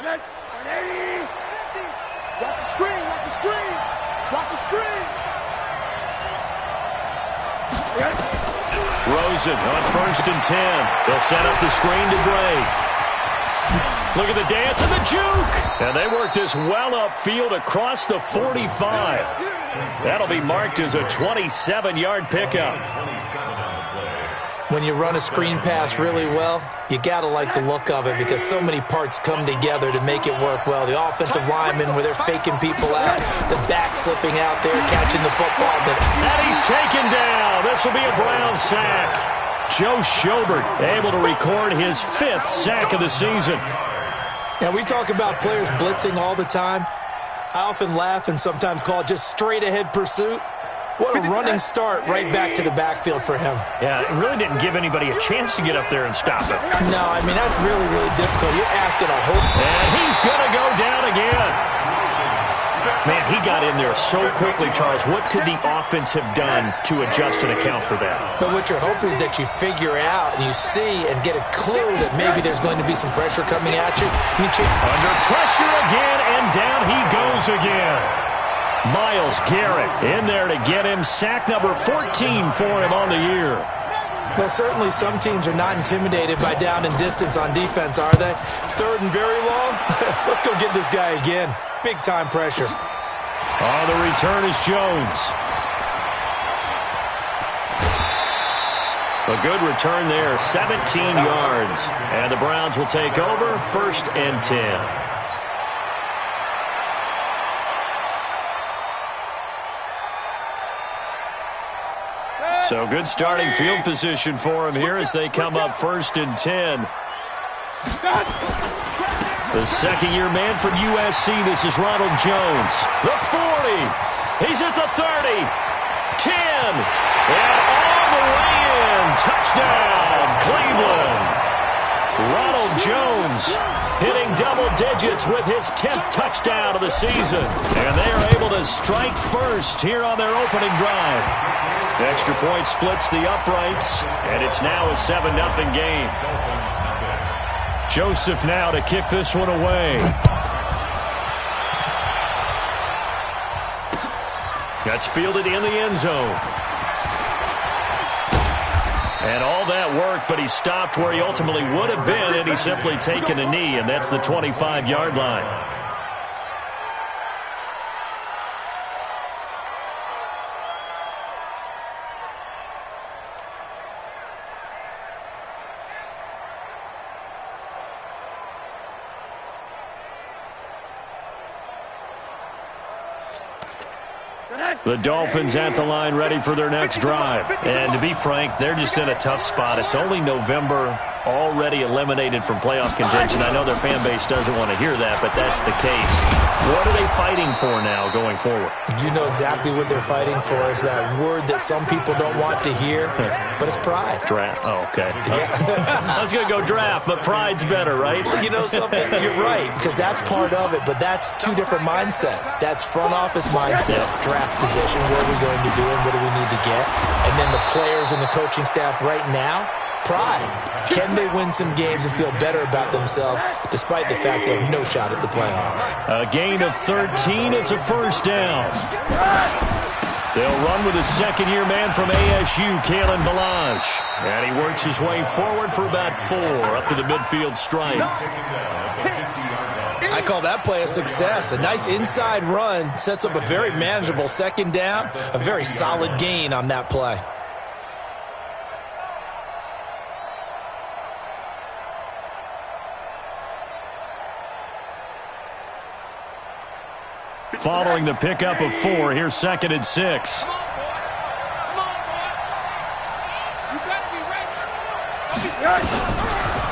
Watch the screen, watch the screen, watch the screen. Rosen on 1st and 10. They'll set up the screen to Drake. Look at the dance and the juke. And they work this well upfield across the 45. That'll be marked as a 27-yard pickup. When you run a screen pass really well, you got to like the look of it because so many parts come together to make it work well. The offensive linemen, where they're faking people out, the back slipping out there, catching the football. And he's taken down. This will be a Brown sack. Joe Schobert able to record his 5th sack of the season. Now, we talk about players blitzing all the time. I often laugh and sometimes call it just straight-ahead pursuit. What a running start right back to the backfield for him. Yeah, it really didn't give anybody a chance to get up there and stop him. No, I mean, that's really, really difficult. You're asking a whole... And he's going to go down again. Man, he got in there so quickly, Charles. What could the offense have done to adjust and account for that? But what you're hoping is that you figure out and you see and get a clue that maybe there's going to be some pressure coming at you. Under pressure again, and down he goes again. Myles Garrett in there to get him. Sack number 14 for him on the year. Well, certainly some teams are not intimidated by down and distance on defense, are they? 3rd and very long? Let's go get this guy again. Big-time pressure. On the return is Jones. A good return there, 17 yards. And the Browns will take over, 1st and 10. So good starting field position for him here as they come up 1st and 10. The second-year man from USC, this is Ronald Jones. The 40. He's at the 30. 10. And all the way in. Touchdown, Cleveland. Ronald Jones hitting double digits with his 10th touchdown of the season. And they are able to strike first here on their opening drive. The extra point splits the uprights, and it's now a 7-0 game. Joseph now to kick this one away. That's fielded in the end zone. And all that work, but he stopped where he ultimately would have been had he simply taken a knee, and that's the 25-yard line. The Dolphins at the line ready for their next drive. And to be frank, they're just in a tough spot. It's only November, already eliminated from playoff contention. I know their fan base doesn't want to hear that, but that's the case. What are they fighting for now going forward? You know exactly what they're fighting for. Is that word that some people don't want to hear, but it's pride. Draft. Oh, okay. Yeah. I was going to go draft, but pride's better, right? You know something? You're right, because that's part of it, but that's two different mindsets. That's front office mindset, draft position, where are we going to be and what do we need to get? And then the players and the coaching staff right now, pride. Can they win some games and feel better about themselves despite the fact they have no shot at the playoffs? A gain of 13. It's a first down. They'll run with a second-year man from ASU, Kalen Ballage. And he works his way forward for about 4 up to the midfield stripe. I call that play a success. A nice inside run sets up a very manageable second down. A very solid gain on that play. Following the pickup of 4, here's 2nd and 6.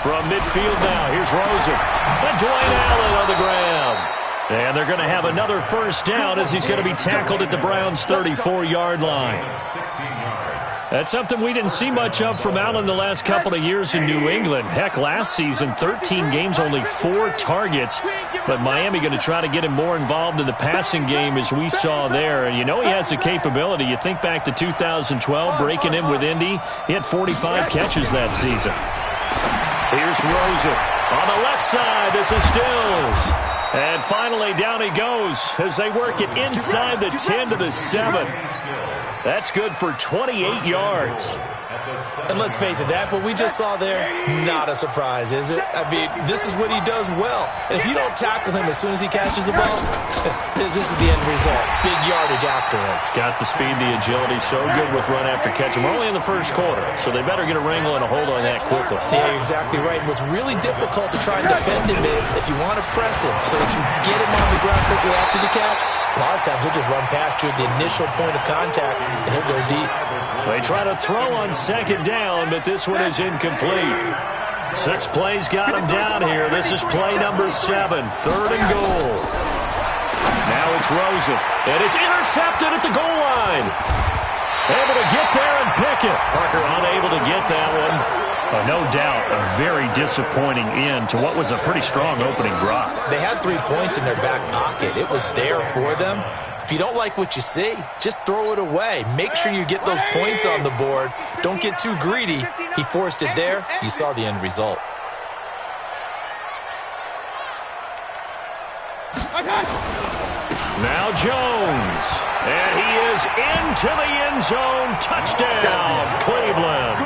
From midfield now, here's Rosen. And Dwayne Allen on the ground. And they're going to have another first down as he's going to be tackled at the Browns' 34-yard line. That's something we didn't see much of from Allen the last couple of years in New England. Heck, last season, 13 games, only 4 targets. But Miami going to try to get him more involved in the passing game as we saw there. And you know he has the capability. You think back to 2012, breaking in with Indy. He had 45 catches that season. Here's Rosen. On the left side, this is Stills. And finally, down he goes as they work it inside the 10 to the 7. That's good for 28 yards. And let's face it, that what we just saw there, not a surprise, is it? I mean, this is what he does well. And if you don't tackle him as soon as he catches the ball, this is the end result. Big yardage afterwards. Got the speed, the agility, so good with run after catch. And we're only in the first quarter, so they better get a wrangle and a hold on that quickly. Yeah, exactly right. And what's really difficult to try and defend him is if you want to press him so that you get him on the ground quickly after the catch, a lot of times he'll just run past you at the initial point of contact, and he'll go deep. They try to throw on second down, but this one is incomplete. 6 plays got him down here. This is play number 7, 3rd and goal. Now it's Rosen, and it's intercepted at the goal line. Able to get there and pick it. Parker unable to get that one. No doubt a very disappointing end to what was a pretty strong opening drive. They had 3 points in their back pocket. It was there for them. If you don't like what you see, just throw it away. Make sure you get those points on the board. Don't get too greedy. He forced it there. You saw the end result. Now Jones. And he is into the end zone. Touchdown, Cleveland.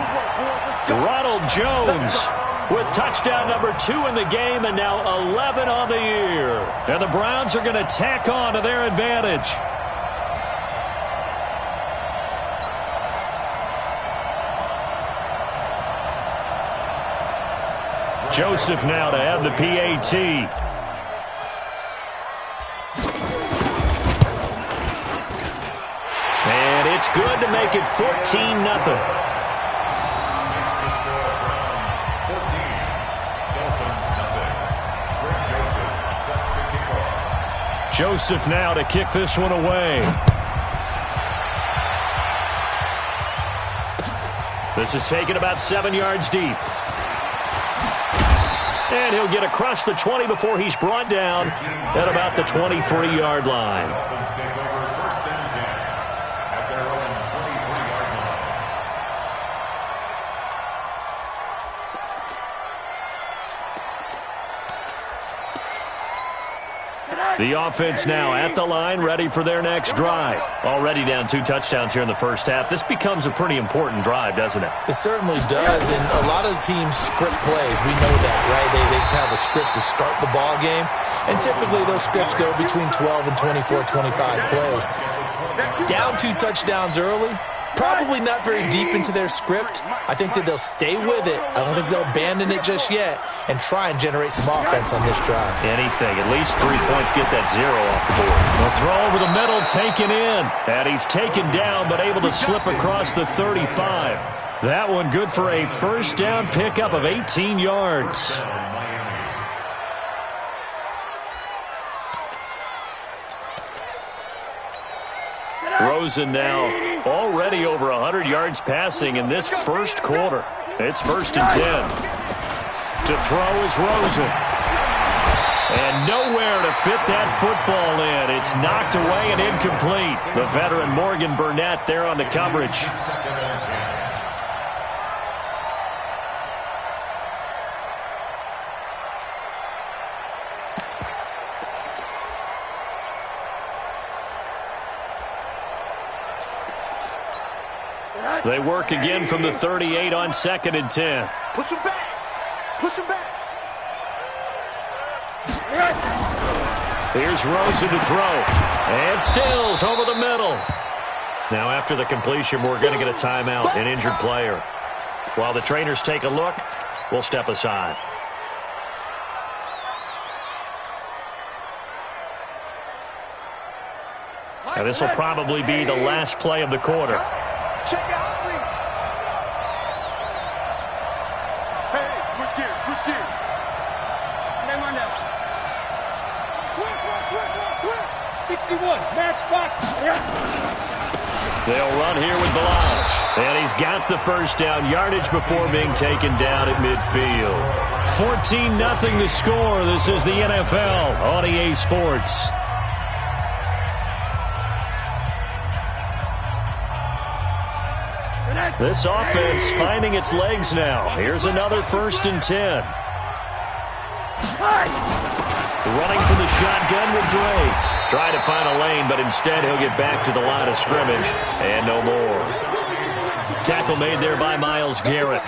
Ronald Jones with touchdown number 2 in the game and now 11 on the year. And the Browns are going to tack on to their advantage. Joseph now to add the PAT. And it's good to make it 14-0. Joseph now to kick this one away. This is taken about 7 yards deep. And he'll get across the 20 before he's brought down at about the 23-yard line. The offense now at the line, ready for their next drive. Already down 2 touchdowns here in the first half. This becomes a pretty important drive, doesn't it? It certainly does, and a lot of teams script plays. We know that, right? They have a script to start the ball game, and typically those scripts go between 12 and 24, 25 plays. Down 2 touchdowns early, probably not very deep into their script. I think that they'll stay with it. I don't think they'll abandon it just yet and try and generate some offense on this drive. Anything. At least 3 points, get that 0 off the board. The throw over the middle, taken in. And he's taken down, but able to slip across the 35. That one good for a first down pickup of 18 yards. Rosen now already over 100 yards passing in this first quarter. It's 1st and 10. To throw is Rosen. And nowhere to fit that football in. It's knocked away and incomplete. The veteran Morgan Burnett there on the coverage. They work again from the 38 on 2nd and 10. Push him back. Push him back. Here's Rosen to throw. And Stills over the middle. Now after the completion, we're going to get a timeout, an injured player. While the trainers take a look, we'll step aside. Now this will probably be the last play of the quarter. Check out. Hey, switch gears, switch gears. Name on that. 61, matchbox. They'll run here with Balaj. And he's got the first down, yardage before being taken down at midfield. 14-0 the score. This is the NFL on EA Sports. This offense finding its legs now. Here's another 1st and 10. Running from the shotgun with Dre. Trying to find a lane, but instead he'll get back to the line of scrimmage. And no more. Tackle made there by Myles Garrett.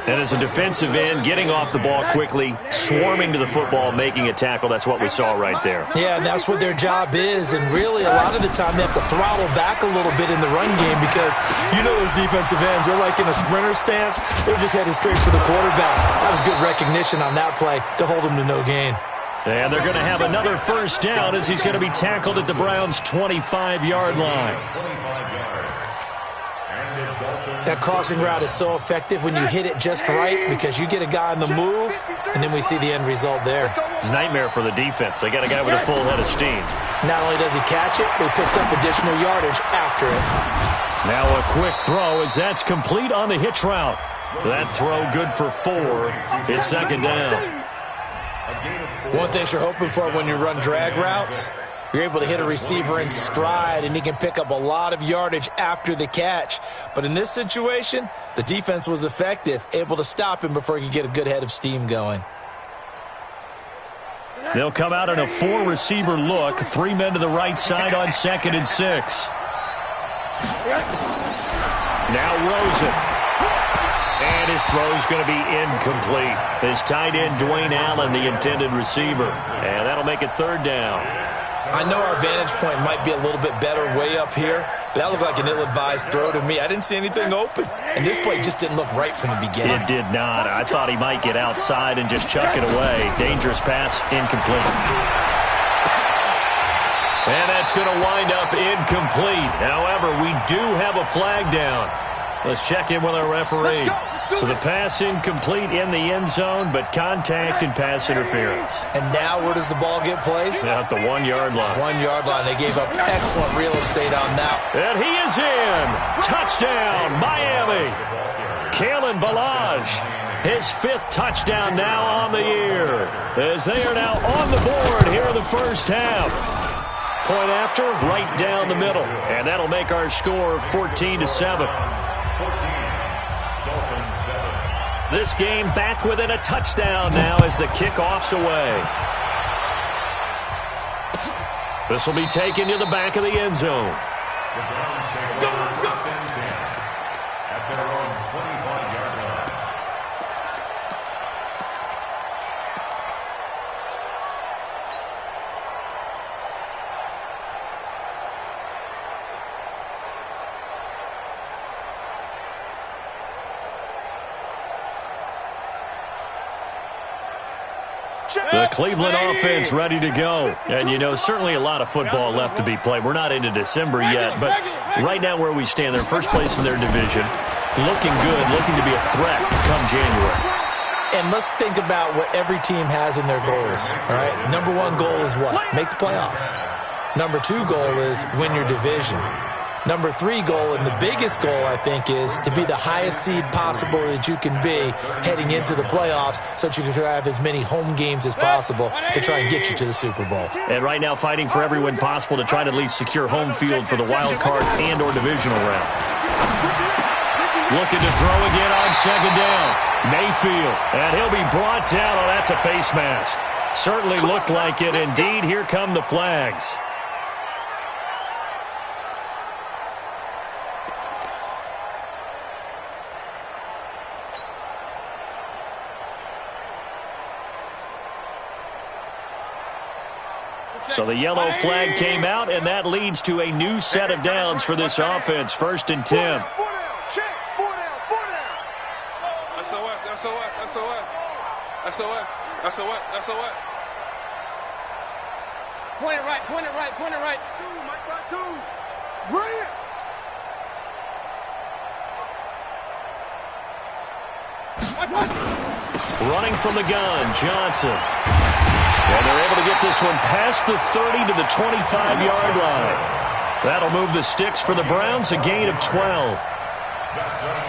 And as a defensive end, getting off the ball quickly, swarming to the football, making a tackle, that's what we saw right there. Yeah, and that's what their job is. And really, a lot of the time, they have to throttle back a little bit in the run game because you know those defensive ends, they're like in a sprinter stance. They're just headed straight for the quarterback. That was good recognition on that play to hold him to no gain. And they're going to have another first down as he's going to be tackled at the Browns' 25-yard line. That crossing route is so effective when you hit it just right because you get a guy on the move, and then we see the end result there. It's a nightmare for the defense. They got a guy with a full head of steam. Not only does he catch it, but he picks up additional yardage after it. Now a quick throw as that's complete on the hitch route. That throw good for 4. It's second down. One thing you're hoping for when you run drag routes, you're able to hit a receiver in stride, and he can pick up a lot of yardage after the catch. But in this situation, the defense was effective, able to stop him before he could get a good head of steam going. They'll come out in a 4-receiver look. 3 men to the right side on 2nd and 6. Now Rosen. And his throw's going to be incomplete. His tight end, Dwayne Allen, the intended receiver. And that'll make it 3rd down. I know our vantage point might be a little bit better way up here, but that looked like an ill-advised throw to me. I didn't see anything open, and this play just didn't look right from the beginning. It did not. I thought he might get outside and just chuck it away. Dangerous pass, incomplete. And that's going to wind up incomplete. However, we do have a flag down. Let's check in with our referee. So the pass incomplete in the end zone, but contact and pass interference. And now where does the ball get placed? At the 1-yard line. 1-yard line. They gave up excellent real estate on that. And he is in. Touchdown, Miami. Kalen Ballage, his 5th touchdown now on the year, as they are now on the board here in the first half. Point after, right down the middle. And that'll make our score 14-7. This game back within a touchdown now as the kickoff's away. This will be taken to the back of the end zone. At their own 25-yard line. The Cleveland offense ready to go. And, you know, certainly a lot of football left to be played. We're not into December yet, but right now where we stand, they're first place in their division. Looking good, looking to be a threat come January. And let's think about what every team has in their goals, all right? Number 1 goal is what? Make the playoffs. Number 2 goal is win your division. Number 3 goal, and the biggest goal, I think, is to be the highest seed possible that you can be heading into the playoffs so that you can have as many home games as possible to try and get you to the Super Bowl. And right now fighting for every win possible to try to at least secure home field for the wild card and or divisional round. Looking to throw again on 2nd down. Mayfield, and he'll be brought down. Oh, that's a face mask. Certainly looked like it. Indeed, here come the flags. So the yellow flag came out, and that leads to a new set of downs for this offense. 1st and 10. Check. 4 down. SOS. Point it right. Two, Mike, right, 2. Bring it. Running from the gun, Johnson. And they're able to get this one past the 30 to the 25-yard line. That'll move the sticks for the Browns, a gain of 12.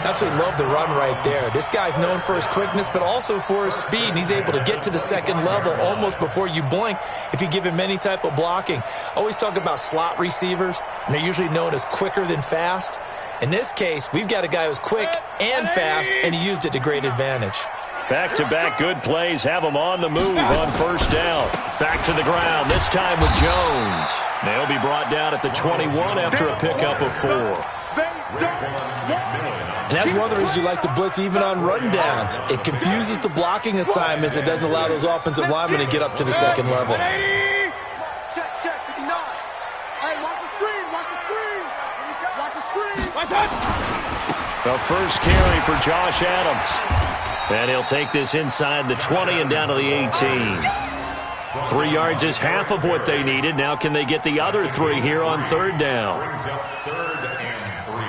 Absolutely love the run right there. This guy's known for his quickness, but also for his speed. And he's able to get to the 2nd level almost before you blink if you give him any type of blocking. Always talk about slot receivers, and they're usually known as quicker than fast. In this case, we've got a guy who's quick and fast, and he used it to great advantage. Back-to-back good plays have them on the move on first down. Back to the ground, this time with Jones. They'll be brought down at the 21 after a pickup of 4. And that's one of the reasons you like to blitz even on run downs. It confuses the blocking assignments. It doesn't allow those offensive linemen to get up to the second level. Check, 59. Hey, watch the screen, watch the screen. Watch the screen. The first carry for Josh Adams. And he'll take this inside the 20 and down to the 18. 3 yards is half of what they needed. Now can they get the other 3 here on third down? Brings up 3rd and 3.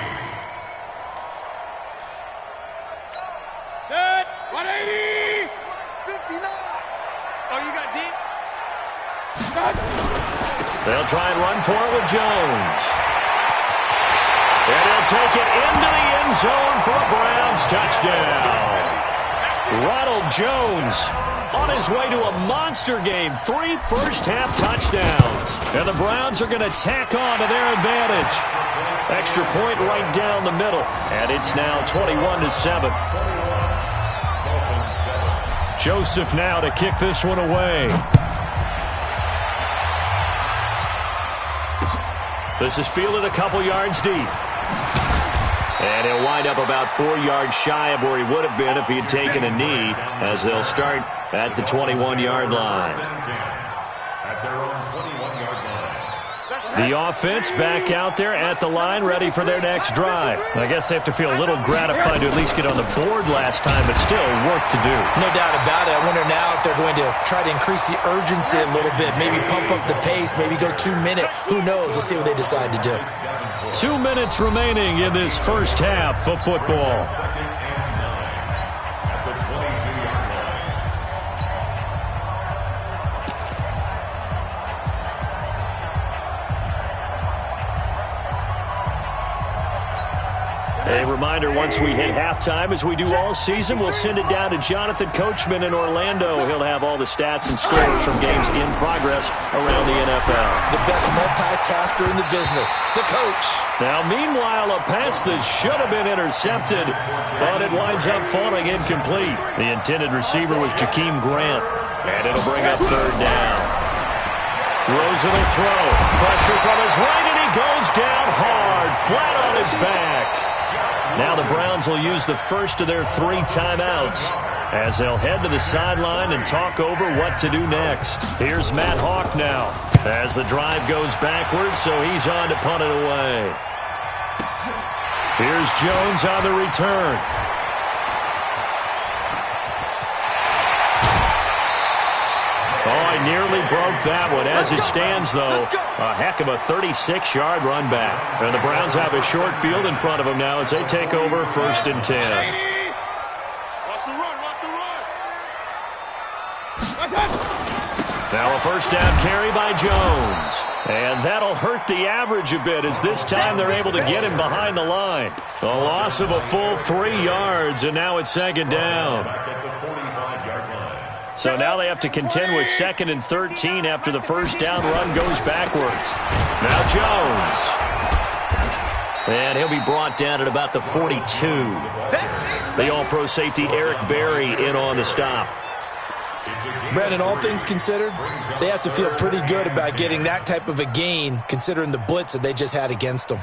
Set. 180. 59. Oh, you got deep? They'll try and run for it with Jones. And he'll take it into the end zone for a Browns touchdown. Ronald Jones on his way to a monster game. 3 first-half touchdowns. And the Browns are going to tack on to their advantage. Extra point right down the middle. And it's now 21-7. Joseph now to kick this one away. This is fielded a couple yards deep. And he'll wind up about 4 yards shy of where he would have been if he had taken a knee, as they'll start at the 21-yard line. At their own 21-yard line. The offense back out there at the line, ready for their next drive. I guess they have to feel a little gratified to at least get on the board last time, but still work to do. No doubt about it. I wonder now if they're going to try to increase the urgency a little bit, maybe pump up the pace, maybe go 2 minutes. Who knows? Let's see what they decide to do. 2 minutes remaining in this first half of football. A reminder, once we hit halftime, as we do all season, we'll send it down to Jonathan Coachman in Orlando. He'll have all the stats and scores from games in progress around the NFL. The best multitasker in the business, the coach. Now, meanwhile, a pass that should have been intercepted, but it winds up falling incomplete. The intended receiver was Jakeem Grant, and it'll bring up third down. Rosen will throw. Pressure from his right, and he goes down hard, flat on his back. Now the Browns will use the first of their 3 timeouts as they'll head to the sideline and talk over what to do next. Here's Matt Hawk now as the drive goes backwards, so he's on to punt it away. Here's Jones on the return. Oh, he nearly broke that one. As it stands, though, a heck of a 36-yard run back. And the Browns have a short field in front of them now as they take over 1st and 10. Watch the run, watch the run. Now a first down carry by Jones. And that'll hurt the average a bit as this time they're able to get him behind the line. A loss of a full 3 yards, and now it's 2nd down. So now they have to contend with 2nd and 13 after the first down run goes backwards. Now Jones. And he'll be brought down at about the 42. The all-pro safety Eric Berry in on the stop. Brandon, all things considered, they have to feel pretty good about getting that type of a gain considering the blitz that they just had against them.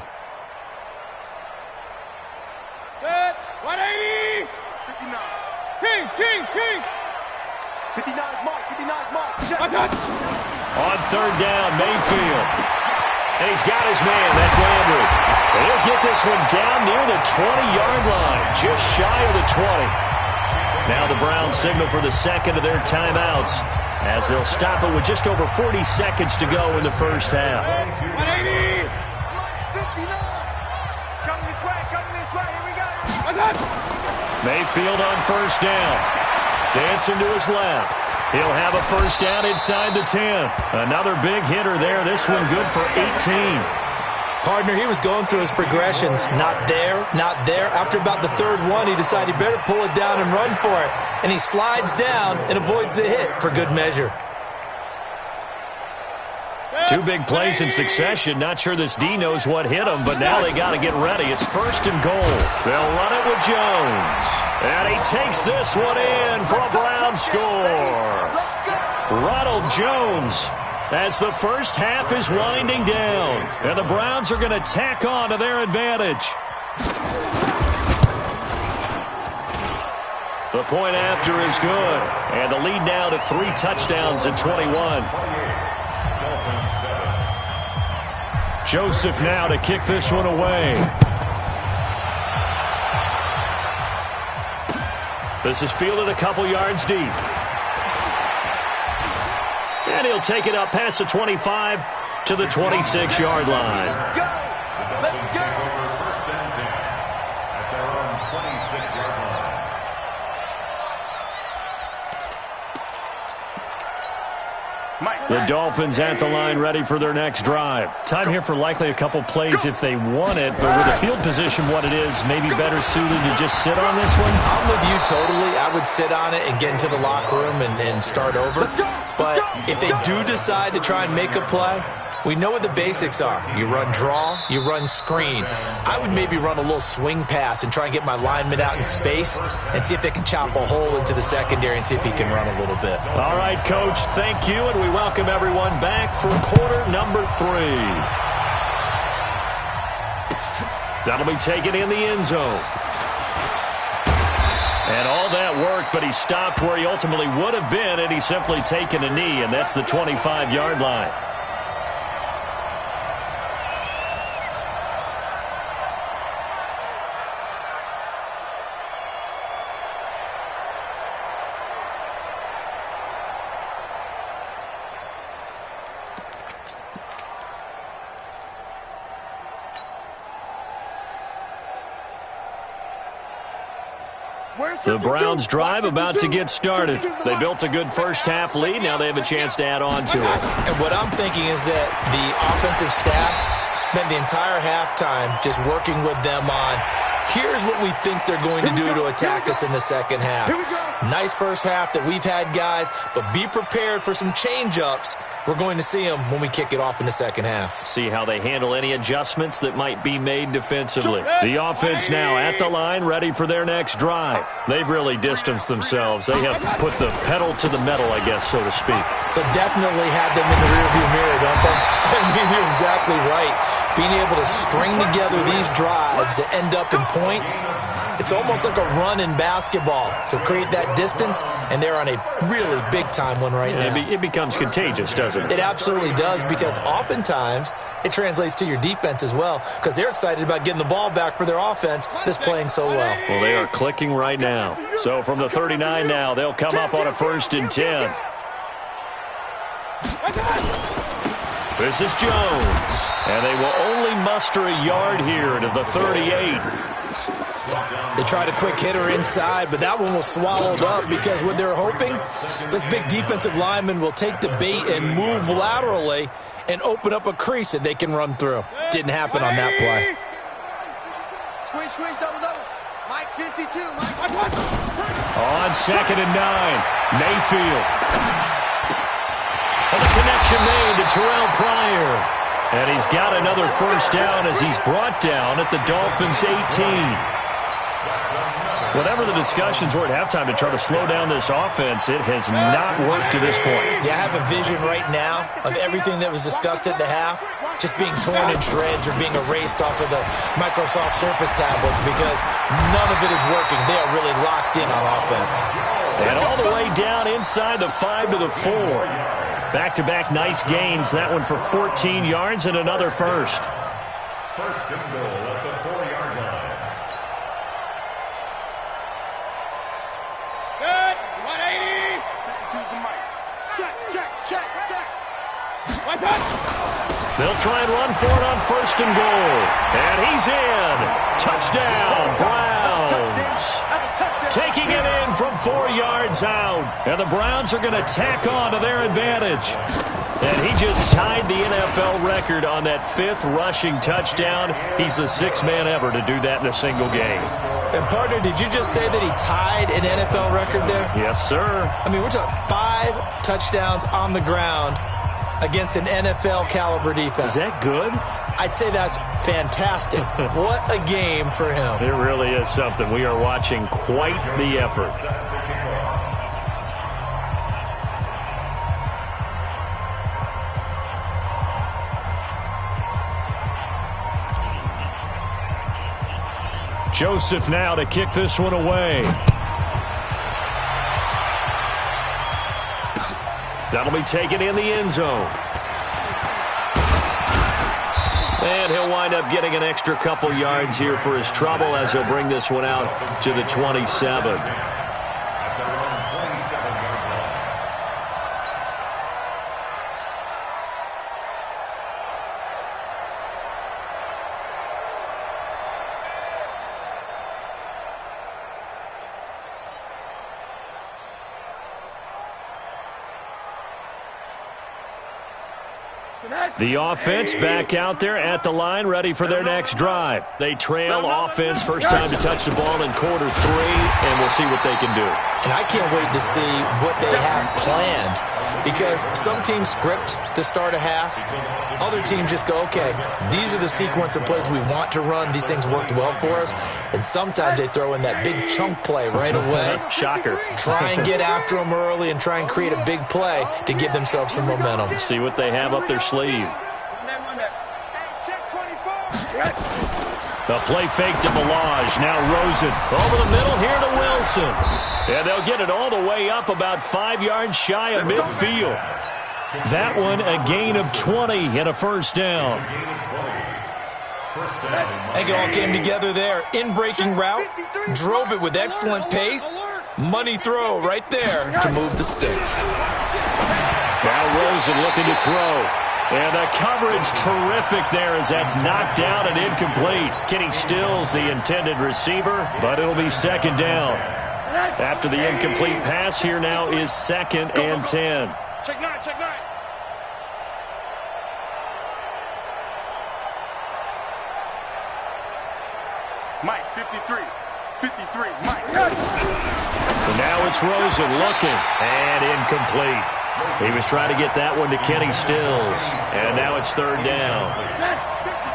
Set. 180. 59. King. 59 mark, 59 mark. On third down, Mayfield. And he's got his man. That's Landry. And he'll get this one down near the 20-yard line, just shy of the 20. Now the Browns signal for the second of their timeouts as they'll stop it with just over 40 seconds to go in the first half. 180. 59. Coming this way, here we go. Mayfield on first down. Dancing to his left. He'll have a first down inside the 10. Another big hitter there. This one good for 18. Partner, he was going through his progressions. Not there, not there. After about the 3rd one, he decided he better pull it down and run for it. And he slides down and avoids the hit for good measure. Two big plays in succession. Not sure this D knows what hit him, but now they got to get ready. It's 1st and goal. They'll run it with Jones. And he takes this one in for a Brown score. Ronald Jones, as the first half is winding down. And the Browns are going to tack on to their advantage. The point after is good. And the lead now to 3 touchdowns at 21. Joseph now to kick this one away. This is fielded a couple yards deep. And he'll take it up past the 25 to the 26-yard line. Let's go. First and 10 at their own 26-yard line. The Dolphins at the line ready for their next drive. Time here for likely a couple plays if they want it, but with the field position what it is, maybe better suited to just sit on this one? I'm with you totally. I would sit on it and get into the locker room and start over. But if they do decide to try and make a play, we know what the basics are. You run draw, you run screen. I would maybe run a little swing pass and try and get my lineman out in space and see if they can chop a hole into the secondary and see if he can run a little bit. All right, Coach, thank you, and we welcome everyone back for quarter number 3. That'll be taken in the end zone. And all that work, but he stopped where he ultimately would have been, and he's simply taken a knee, and that's the 25-yard line. The Browns drive about to get started. They built a good first half lead. Now they have a chance to add on to it. And what I'm thinking is that the offensive staff spent the entire halftime just working with them on, here's what we think they're going to do to attack us in the second half. Nice first half that we've had, guys, but be prepared for some change-ups. We're going to see them when we kick it off in the second half. See how they handle any adjustments that might be made defensively. The offense now at the line, ready for their next drive. They've really distanced themselves. They have put the pedal to the metal, I guess, so to speak. So definitely have them in the rearview mirror, don't they? I mean, you're exactly right. Being able to string together these drives that end up in points, it's almost like a run in basketball to create that distance, and they're on a really big-time one right now. It becomes contagious, doesn't it? It absolutely does, because oftentimes it translates to your defense as well, because they're excited about getting the ball back for their offense that's playing so well. Well, they are clicking right now. So from the 39 now, they'll come up on a 1st and 10. This is Jones, and they will only muster a yard here to the 38. They tried a quick hitter inside, but that one was swallowed up because what they're hoping, this big defensive lineman will take the bait and move laterally and open up a crease that they can run through. Didn't happen on that play. Squeeze, squeeze, double, double. Mike 52, Mike. On 2nd and 9, Mayfield. And the connection made to Terrell Pryor. And he's got another first down as he's brought down at the Dolphins' 18. Whatever the discussions were at halftime to try to slow down this offense, it has not worked to this point. Yeah, I have a vision right now of everything that was discussed at the half just being torn in shreds or being erased off of the Microsoft Surface tablets because none of it is working. They are really locked in on offense. And all the way down inside the 5 to the 4. Back-to-back nice gains. That one for 14 yards and another first. First and goal at the 4-yard line. Good. 180. Choose the mic. Check, check, check, check. One touch. They'll try and run for it on 1st and goal. And he's in. Touchdown, Browns. Taking it in from 4 yards out. And the Browns are going to tack on to their advantage. And he just tied the NFL record on that 5th rushing touchdown. He's the 6th man ever to do that in a single game. And, partner, did you just say that he tied an NFL record there? Yes, sir. I mean, we're talking 5 touchdowns on the ground against an NFL caliber defense. Is that good? I'd say that's fantastic. What a game for him. It really is something. We are watching quite the effort. Joseph now to kick this one away. That'll be taken in the end zone. And he'll wind up getting an extra couple yards here for his trouble as he'll bring this one out to the 27. The offense back out there at the line, ready for their next drive. They trail offense, first time to touch the ball in quarter 3, and we'll see what they can do. And I can't wait to see what they have planned, because some teams script to start a half. Other teams just go, okay, these are the sequence of plays we want to run. These things worked well for us. And sometimes they throw in that big chunk play right away. Shocker. Try and get after them early and try and create a big play to give themselves some momentum. See what they have up their sleeve. The play fake to Balaj. Now Rosen over the middle here to Wilson. And they'll get it all the way up about 5 yards shy of midfield. That one a gain of 20 and a first down. I think it all came together there. In-breaking route, drove it with excellent pace. Money throw right there to move the sticks. Now Rosen looking to throw. And the coverage terrific there as that's knocked down and incomplete. Kenny Stills the intended receiver, but it'll be second down. After the incomplete pass, here now is 2nd and 10. Check 9, check 9. Mike, 53, Mike. And now it's Rosen looking, and incomplete. He was trying to get that one to Kenny Stills, and now it's 3rd down.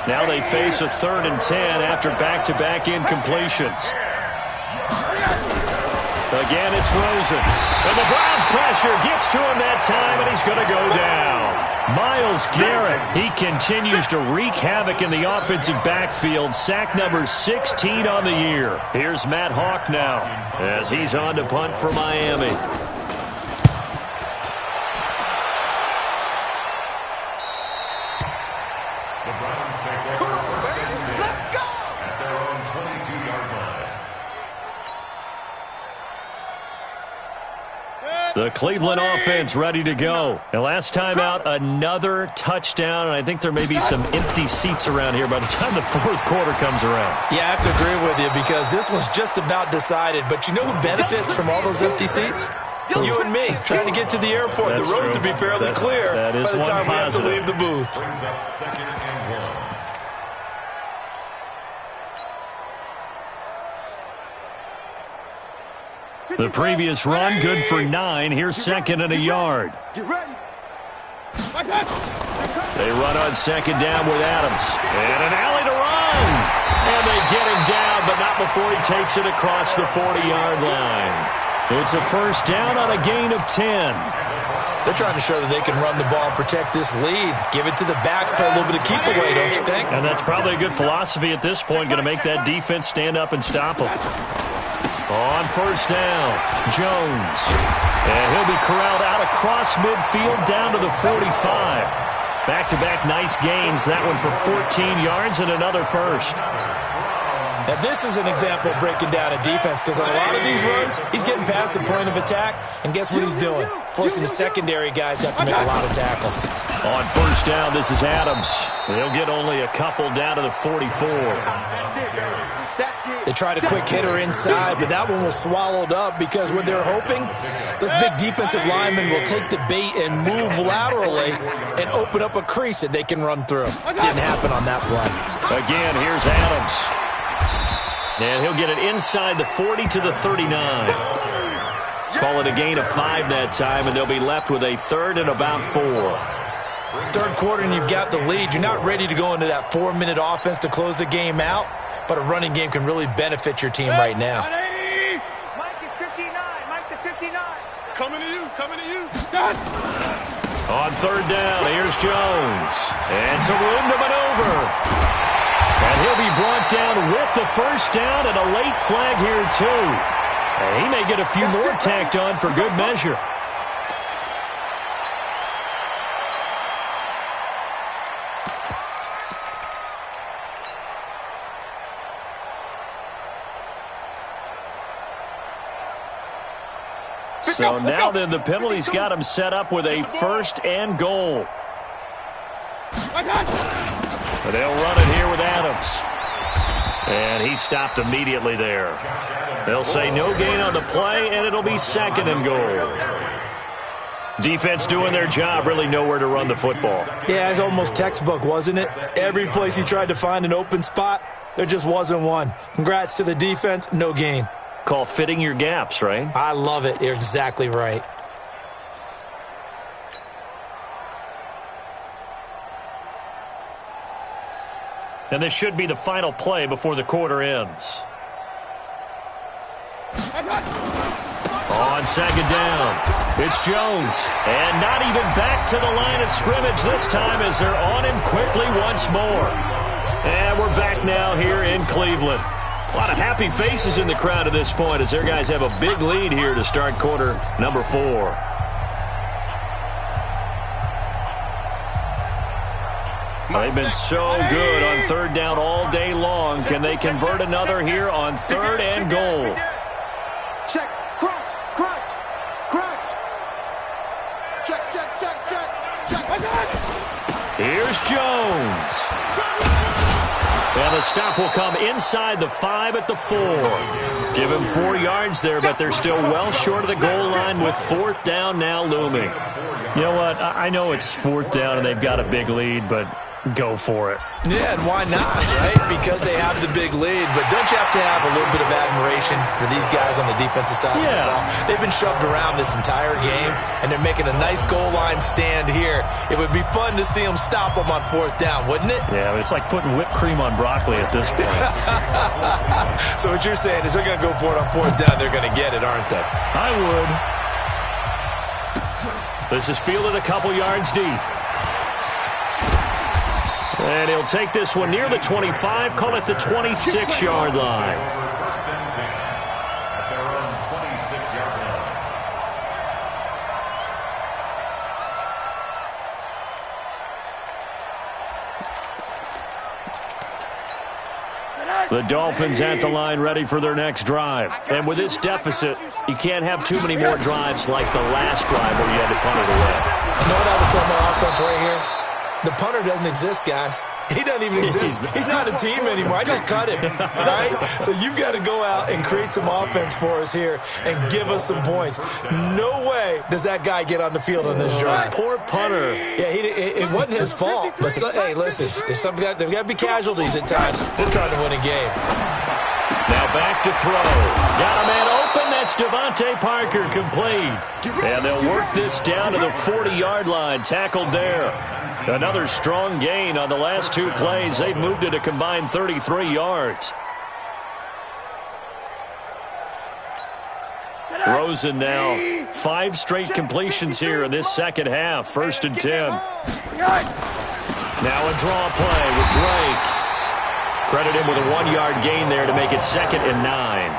Now they face a 3rd and 10 after back-to-back incompletions. Again, it's Rosen. And the Browns pressure gets to him that time, and he's going to go down. Myles Garrett, he continues to wreak havoc in the offensive backfield. Sack number 16 on the year. Here's Matt Hawk now as he's on to punt for Miami. The Cleveland offense ready to go. And last time out, another touchdown. And I think there may be some empty seats around here by the time the 4th quarter comes around. Yeah, I have to agree with you because this one's just about decided. But you know who benefits from all those empty seats? You and me, trying to get to the airport. That's the roads true. will be fairly clear by the time we have to positive. leave the booth. Brings up 2nd and 1. The previous run, good for 9. Here's 2nd and a yard. Get ready. They run on 2nd down with Adams. And an alley to run. And they get him down, but not before he takes it across the 40-yard line. It's a first down on a gain of 10. They're trying to show that they can run the ball and protect this lead. Give it to the backs, play a little bit of keep away, don't you think? And that's probably a good philosophy at this point, going to make that defense stand up and stop them. On first down, Jones. And he'll be corralled out across midfield down to the 45. Back-to-back nice gains. That one for 14 yards and another first. Now, this is an example of breaking down a defense because on a lot of these runs, he's getting past the point of attack, and guess what he's doing? Forcing the secondary guys to have to make a lot of tackles. On first down, this is Adams. They'll get only a couple down to the 44. They tried a quick hitter inside, but that one was swallowed up because what they're hoping, those big defensive linemen will take the bait and move laterally and open up a crease that they can run through. Didn't happen on that play. Again, here's Adams. And he'll get it inside the 40 to the 39. Call it a gain of 5 that time, and they'll be left with a 3rd and about 4. Third quarter and you've got the lead. You're not ready to go into that 4-minute offense to close the game out, but a running game can really benefit your team right now. 180. Mike is 59. Mike to 59. Coming to you. Coming to you. Done. On third down, here's Jones. And some room to maneuver. And he'll be brought down with the first down and a late flag here, too. And he may get a few more tacked on for good measure. So now then the penalty's got him set up with a first and goal. My God. But they'll run it here with Adams. And he stopped immediately there. They'll say no gain on the play, and it'll be second and goal. Defense doing their job, really nowhere to run the football. Yeah, it's almost textbook, wasn't it? Every place he tried to find an open spot, there just wasn't one. Congrats to the defense, no gain. Call fitting your gaps, right? I love it. You're exactly right. And this should be the final play before the quarter ends. On second down, it's Jones. And not even back to the line of scrimmage this time as they're on him quickly once more. And we're back now here in Cleveland. A lot of happy faces in the crowd at this point as their guys have a big lead here to start quarter number 4. They've been so good on third down all day long. Can they convert another here on third and goal? Check, crunch, crunch, crunch. Check, check, check, check, check. Here's Jones. And the stop will come inside the 5 at the 4. Give him 4 yards there, but they're still well short of the goal line with fourth down now looming. You know what? I know it's fourth down and they've got a big lead, but go for it. Yeah, and why not, right? Because they have the big lead. But don't you have to have a little bit of admiration for these guys on the defensive side of the ball? They've been shoved around this entire game, and they're making a nice goal line stand here. It would be fun to see them stop them on fourth down, wouldn't it? Yeah, but it's like putting whipped cream on broccoli at this point. So what you're saying is they're going to go for it on fourth down. They're going to get it, aren't they? I would. This is fielded a couple yards deep. And he'll take this one near the 25, call it the 26-yard line. First and 10 at their own 26-yard line. The Dolphins at the line ready for their next drive. And with this deficit, you can't have too many more drives like the last drive where you had to punt it away. You know what I would tell my offense right here? The punter doesn't exist, guys. He doesn't even exist. He's not a team anymore. I just cut him, right? So you've got to go out and create some offense for us here and give us some points. No way does that guy get on the field on this drive. Poor punter. Yeah, it wasn't his fault. But hey, listen, there's there've got to be casualties at times. We're trying to win a game. Now back to throw. Got a man open. That's Devontae Parker complete. And they'll work this down to the 40-yard line. Tackled there. Another strong gain on the last 2 plays. They've moved it a combined 33 yards. Rosen now 5 straight completions here in this second half. First and 10. Now a draw play with Drake. Credit him with a 1-yard gain there to make it second and 9.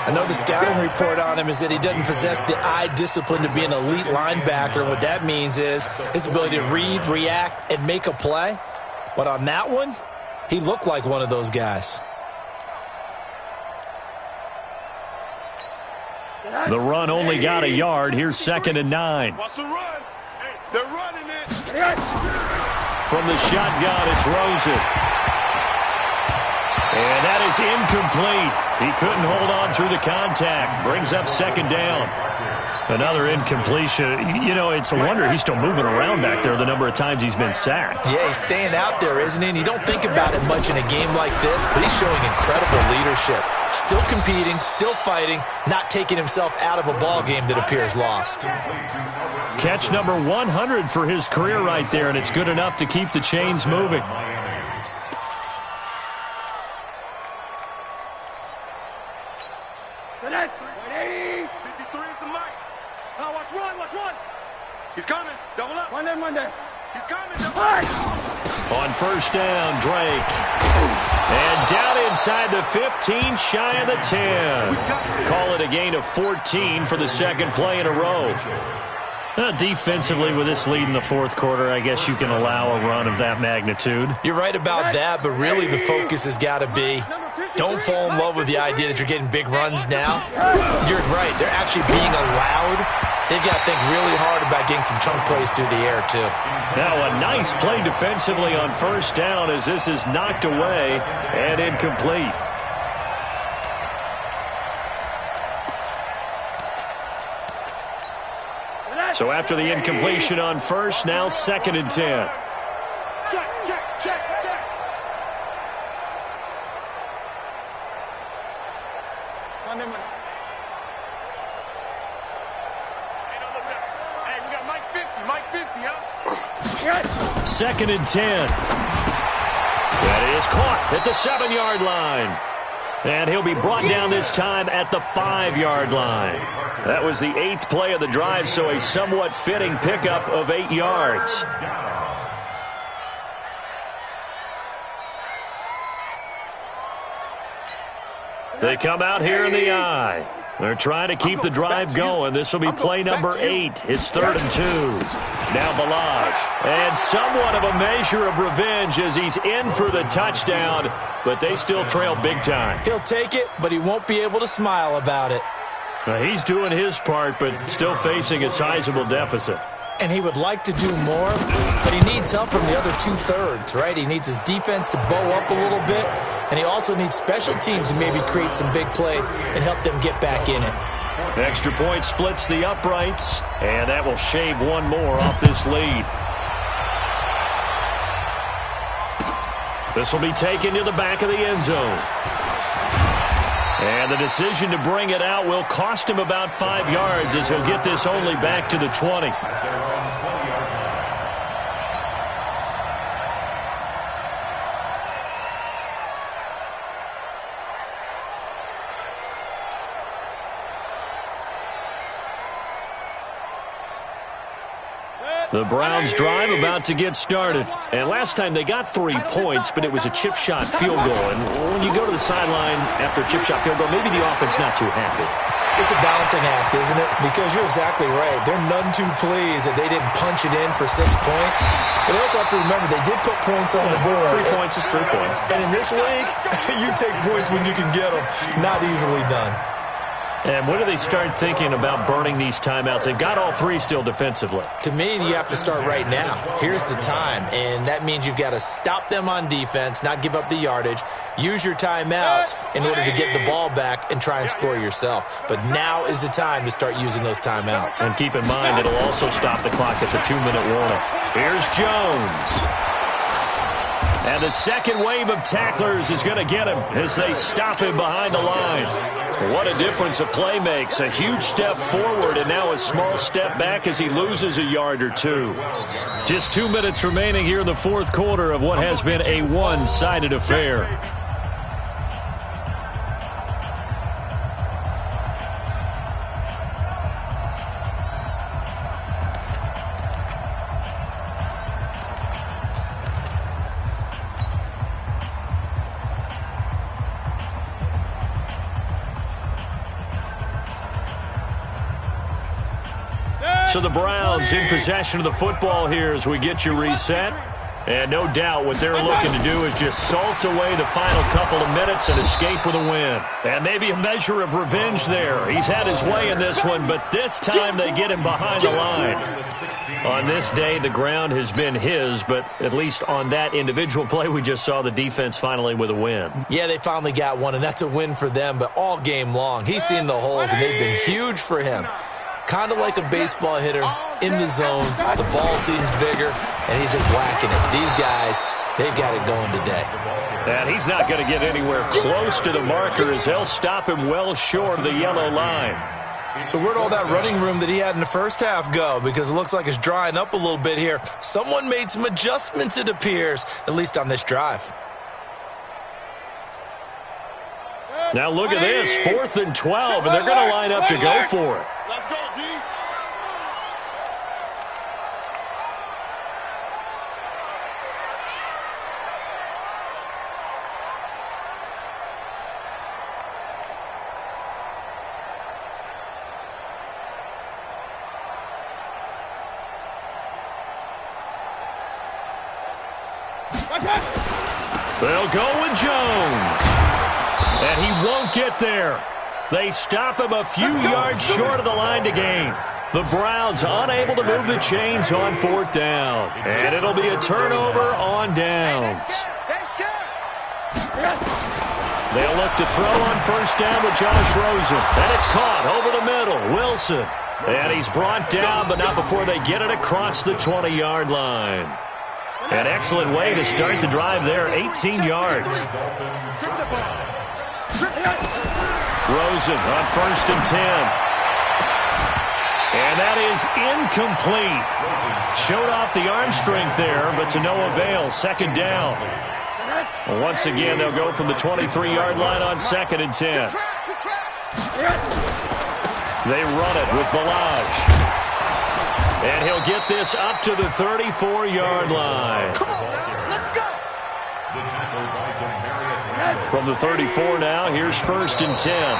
I know the scouting report on him is that he doesn't possess the eye discipline to be an elite linebacker. And what that means is his ability to read, react, and make a play. But on that one, he looked like one of those guys. The run only got a yard. Here's second and 9. Watch the run. They're running it. From the shotgun, it's Rosen. And that is incomplete. He couldn't hold on through the contact. Brings up second down. Another incompletion. You know, it's a wonder he's still moving around back there the number of times he's been sacked. Yeah, he's staying out there, isn't he? And you don't think about it much in a game like this, but he's showing incredible leadership. Still competing, still fighting, not taking himself out of a ball game that appears lost. Catch number 100 for his career right there, and it's good enough to keep the chains moving. Ready? 53 is the mic. Now watch run. He's coming. Double up. One day. He's coming. Double up. On first down, Drake. And down inside the 15, shy of the 10. Call it a gain of 14 for the second play in a row. Defensively, with this lead in the fourth quarter, I guess you can allow a run of that magnitude. You're right about that, but really the focus has got to be don't fall in love with the idea that you're getting big runs now. You're right. They're actually being allowed. They've got to think really hard about getting some chunk plays through the air, too. Now a nice play defensively on first down as this is knocked away and incomplete. So after the incompletion on first, now 2nd and 10. Check. Hey, we got Mike 50, huh? 2nd and 10. That is caught at the 7-yard line. And he'll be brought down this time at the 5-yard line. That was the 8th play of the drive, so a somewhat fitting pickup of 8 yards. They come out here in the I. They're trying to keep the drive going. This will be play number 8. It's 3rd and 2. Now Balaj. And somewhat of a measure of revenge as he's in for the touchdown, but they still trail big time. He'll take it, but he won't be able to smile about it. He's doing his part, but still facing a sizable deficit. And he would like to do more, but he needs help from the other 2/3, right? He needs his defense to bow up a little bit, and he also needs special teams to maybe create some big plays and help them get back in it. Extra point splits the uprights, and that will shave one more off this lead. This will be taken to the back of the end zone. And the decision to bring it out will cost him about 5 yards as he'll get this only back to the 20. The Browns drive about to get started. And last time they got 3 points, but it was a chip shot field goal. And when you go to the sideline after a chip shot field goal, maybe the offense not too happy. It's a balancing act, isn't it? Because you're exactly right. They're none too pleased that they didn't punch it in for 6 points. But also have to remember they did put points on the board. 3 points is 3 points. And in this league, you take points when you can get them. Not easily done. And when do they start thinking about burning these timeouts? They've got all 3 still defensively. To me, you have to start right now. Here's the time, and that means you've got to stop them on defense, not give up the yardage, use your timeouts in order to get the ball back and try and score yourself. But now is the time to start using those timeouts. And keep in mind, it'll also stop the clock at the 2-minute warning. Here's Jones. And the second wave of tacklers is going to get him as they stop him behind the line. What a difference a play makes. A huge step forward and now a small step back as he loses a yard or 2. Just 2 minutes remaining here in the fourth quarter of what has been a one-sided affair. So the Browns in possession of the football here as we get you reset. And no doubt what they're looking to do is just salt away the final couple of minutes and escape with a win. And maybe a measure of revenge there. He's had his way in this one, but this time they get him behind the line. On this day, the ground has been his, but at least on that individual play, we just saw the defense finally with a win. Yeah, they finally got one, and that's a win for them, but all game long, he's seen the holes, and they've been huge for him. Kind of like a baseball hitter in the zone. The ball seems bigger, and he's just whacking it. These guys, they've got it going today. And he's not going to get anywhere close to the marker as they'll stop him well short of the yellow line. So where'd all that running room that he had in the first half go? Because it looks like it's drying up a little bit here. Someone made some adjustments, it appears, at least on this drive. Now look at this, 4th and 12, and they're going to line up to go for it. Let's go, D. They'll go with Jones. And he won't get there. They stop him a few yards short of the line to gain. The Browns unable to move the chains on 4th down. And it'll be a turnover on downs. They'll look to throw on 1st down with Josh Rosen. And it's caught over the middle. Wilson. And he's brought down, but not before they get it across the 20-yard line. An excellent way to start the drive there, 18 yards. Rosen on 1st and 10. And that is incomplete. Showed off the arm strength there, but to no avail. 2nd down. Once again, they'll go from the 23-yard line on 2nd and 10. They run it with Balaj. And he'll get this up to the 34-yard line. Come on now, let's go. From the 34 now, here's 1st and 10.